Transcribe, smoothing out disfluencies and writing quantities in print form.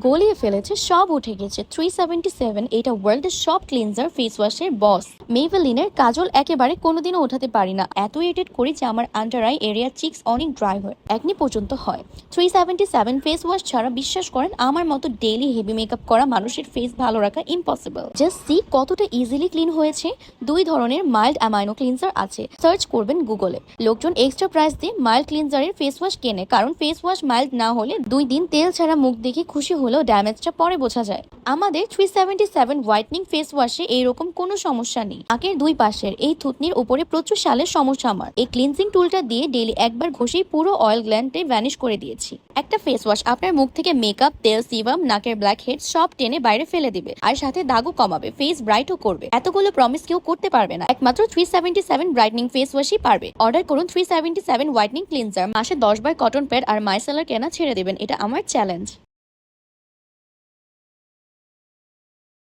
গলিয়ে ফেলেছে, সব উঠে গেছে। 377 এটা ওয়ার্ল্ডের সব ক্লিনজার ফেস ওয়াশের বস। মেভেলিনের কাজল একেবারে কোনোদিনও ওঠাতে পারি না, এত ইরিটেট করি যে আমার আন্ডার আই এরিয়া চিক্স অনেক ড্রাই হয়, একনি পর্যন্ত হয়। 377 ফেস ওয়াশ ছাড়া বিশ্বাস করেন আমার মতো ডেইলি হেভি মেকআপ করা মানুষের ফেস ভালো রাখা ইম্পসিবল। জাস্ট সি কতটা ইজিলি ক্লিন হয়েছে। 2 ধরনের মাইল্ড অ্যামাইনো ক্লিনজার আছে, সার্চ করবেন গুগলে। লোকজন এক্সট্রা প্রাইস দিয়ে মাইল্ড ক্লিনজারের ফেস ওয়াশ কেনে, কারণ ফেস ওয়াশ মাইল্ড না হলে 2 দিন তেল ছাড়া মুখ দেখে খুশি হলেও ড্যামেজটা পরে বোঝা যায়। আমাদের 377 হোয়াইটনিং ফেস ওয়াশে এইরকম কোনো সমস্যা নেই। নাকের 2 পাশের এই থুতনির উপরে প্রচুর সালের সমস্যা আমার। এই ক্লিনজিং টুলটা দিয়ে ডেইলি একবার ঘষেই পুরো অয়েল গ্ল্যান্ডে ভ্যানিশ করে দিয়েছি। একটা ফেস ওয়াশ আপনার মুখ থেকে মেকআপ, তেল, সিবাম, নাকের ব্ল্যাক হেড সব টেনে বাইরে ফেলে দিবে, আর সাথে দাগও কমাবে, ফেস ব্রাইটও করবে। এতগুলো প্রমিস কেউ করতে পারবে না, একমাত্র 377 ব্রাইটনিং ফেস ওয়াশই পারবে। অর্ডার করুন 377 হোয়াইটনিং ক্লিনজার। মাসে 10 বার কটন প্যাড আর মাইসেলার কেনা ছেড়ে দেবেন, এটা আমার চ্যালেঞ্জ।